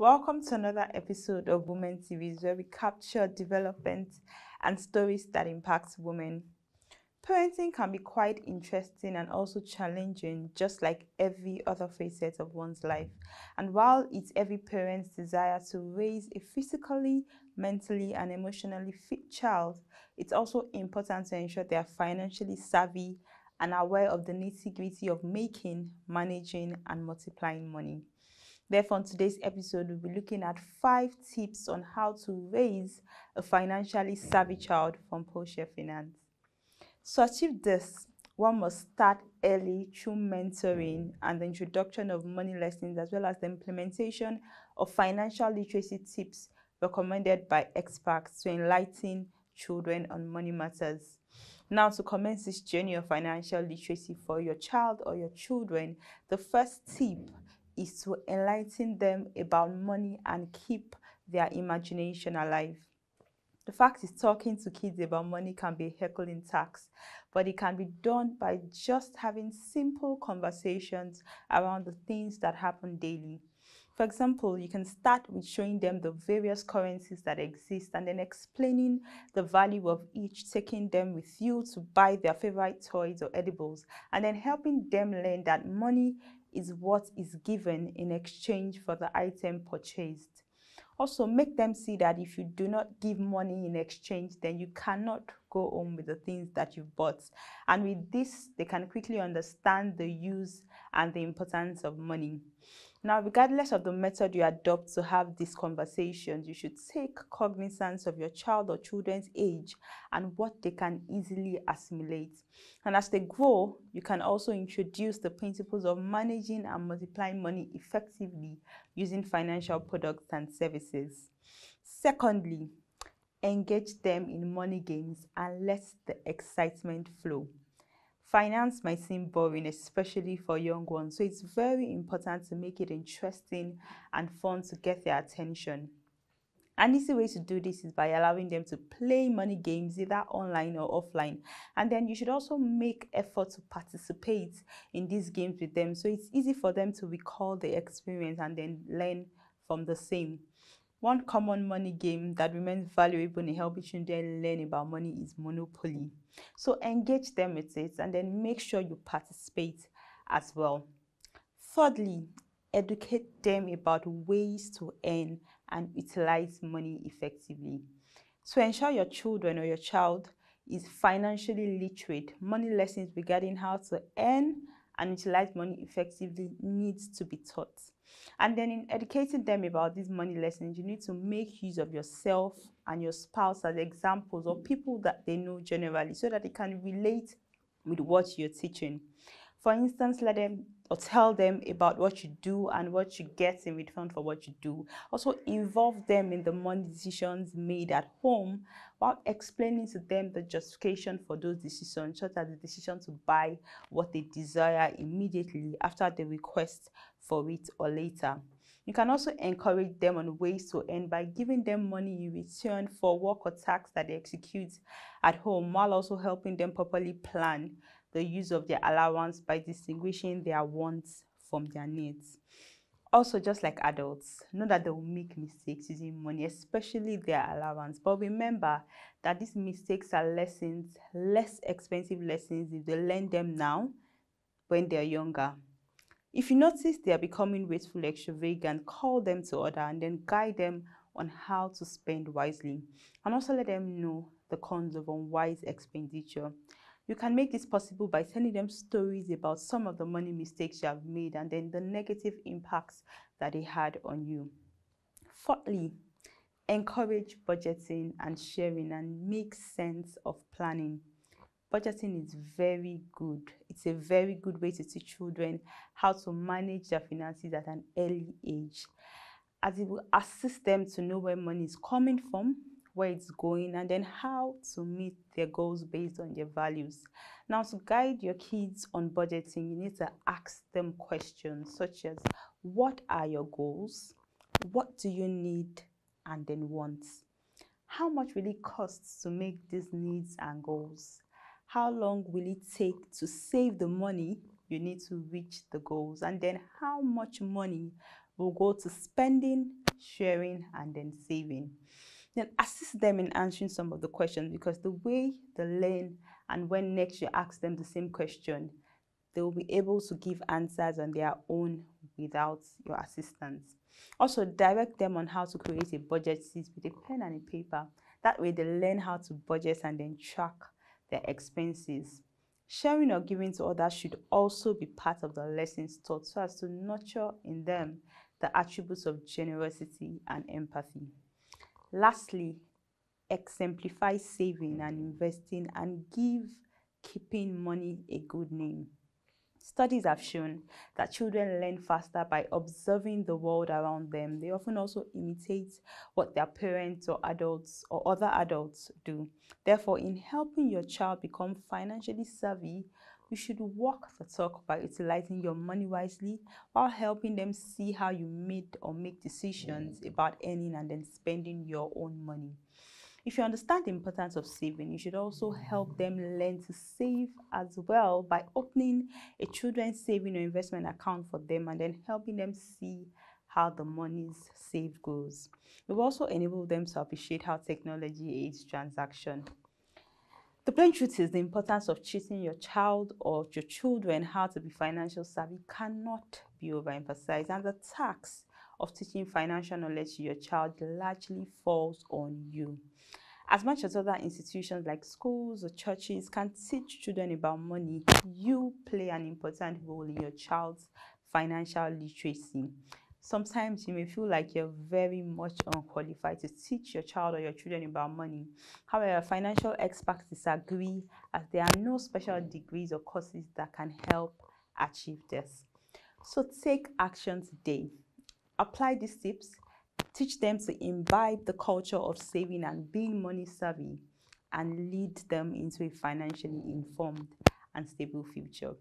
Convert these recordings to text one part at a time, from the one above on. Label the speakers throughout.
Speaker 1: Welcome to another episode of Women TVs where we capture development and stories that impact women. Parenting can be quite interesting and also challenging, just like every other facet of one's life. And while it's every parent's desire to raise a physically, mentally, and emotionally fit child, it's also important to ensure they are financially savvy and aware of the nitty-gritty of making, managing, and multiplying money. Therefore, in today's episode, we'll be looking at 5 tips on how to raise a financially savvy child from post-share finance. To achieve this, one must start early through mentoring and the introduction of money lessons, as well as the implementation of financial literacy tips recommended by experts to enlighten children on money matters. Now, to commence this journey of financial literacy for your child or your children, the first tip is to enlighten them about money and keep their imagination alive. The fact is, talking to kids about money can be a Herculean task, but it can be done by just having simple conversations around the things that happen daily. For example, you can start with showing them the various currencies that exist and then explaining the value of each, taking them with you to buy their favorite toys or edibles, and then helping them learn that money is what is given in exchange for the item purchased. Also, make them see that if you do not give money in exchange, then you cannot go home with the things that you've bought. And with this, they can quickly understand the use and the importance of money. Now, regardless of the method you adopt to have these conversations, you should take cognizance of your child or children's age and what they can easily assimilate. And as they grow, you can also introduce the principles of managing and multiplying money effectively using financial products and services. Secondly, engage them in money games and let the excitement flow. Finance might seem boring, especially for young ones, so it's very important to make it interesting and fun to get their attention. An easy way to do this is by allowing them to play money games either online or offline, and then you should also make effort to participate in these games with them so it's easy for them to recall the experience and then learn from the same. One common money game that remains valuable in helping children learn about money is Monopoly. So engage them with it and then make sure you participate as well. Thirdly, educate them about ways to earn and utilize money effectively. To ensure your children or your child is financially literate, money lessons regarding how to earn and utilize money effectively needs to be taught. And then in educating them about these money lessons, you need to make use of yourself and your spouse as examples or people that they know generally so that they can relate with what you're teaching. For instance, let them or tell them about what you do and what you get in return for what you do. Also involve them in the money decisions made at home while explaining to them the justification for those decisions, such as the decision to buy what they desire immediately after the request for it or later. You can also encourage them on ways to earn by giving them money in return for work or tasks that they execute at home, while also helping them properly plan the use of their allowance by distinguishing their wants from their needs. Also, just like adults, know that they will make mistakes using money, especially their allowance. But remember that these mistakes are lessons, less expensive lessons if they learn them now when they're younger. If you notice they are becoming wasteful, extravagant, call them to order and then guide them on how to spend wisely. And also let them know the cons of unwise expenditure. You can make this possible by telling them stories about some of the money mistakes you have made and then the negative impacts that they had on you. Fourthly, encourage budgeting and sharing and make sense of planning. Budgeting is very good. It's a very good way to teach children how to manage their finances at an early age, as it will assist them to know where money is coming from, where it's going, and then how to meet their goals based on their values. Now, to guide your kids on budgeting, you need to ask them questions such as, what are your goals? What do you need and then want? How much will it cost to make these needs and goals? How long will it take to save the money you need to reach the goals? And then how much money will go to spending sharing, and then saving. Then assist them in answering some of the questions, because the way they learn and when next you ask them the same question, they will be able to give answers on their own without your assistance. Also, direct them on how to create a budget sheet with a pen and a paper. That way they learn how to budget and then track their expenses. Sharing or giving to others should also be part of the lessons taught, so as to nurture in them the attributes of generosity and empathy. Lastly, exemplify saving and investing and give keeping money a good name. Studies have shown that children learn faster by observing the world around them. They often also imitate what their parents or adults or other adults do. Therefore, in helping your child become financially savvy, you should walk the talk by utilizing your money wisely, while helping them see how you made or make decisions about earning and then spending your own money. If you understand the importance of saving, you should also help them learn to save as well by opening a children's saving or investment account for them and then helping them see how the money's saved goes. It will also enable them to appreciate how technology aids transaction. The plain truth is, the importance of teaching your child or your children how to be financial savvy cannot be overemphasized, and the task of teaching financial knowledge to your child largely falls on you. As much as other institutions like schools or churches can teach children about money, you play an important role in your child's financial literacy. Sometimes you may feel like you're very much unqualified to teach your child or your children about money. However, financial experts disagree, as there are no special degrees or courses that can help achieve this. So take action today. Apply these tips. Teach them to imbibe the culture of saving and being money savvy, and lead them into a financially informed and stable future.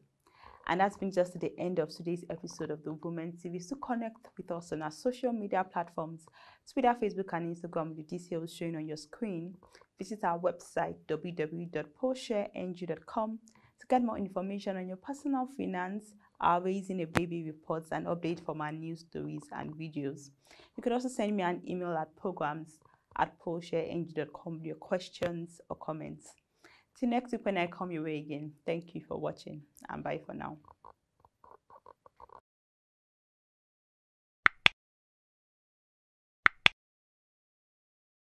Speaker 1: And that brings us to the end of today's episode of the Women TV. So connect with us on our social media platforms, Twitter, Facebook, and Instagram, with the details showing on your screen. Visit our website, www.WebTVNG.com, to get more information on your personal finance, our raising a baby reports, and updates from our news stories and videos. You could also send me an email at programs@PolShareNG.com with your questions or comments. Till next week when I come your way again, thank you for watching, and bye for now.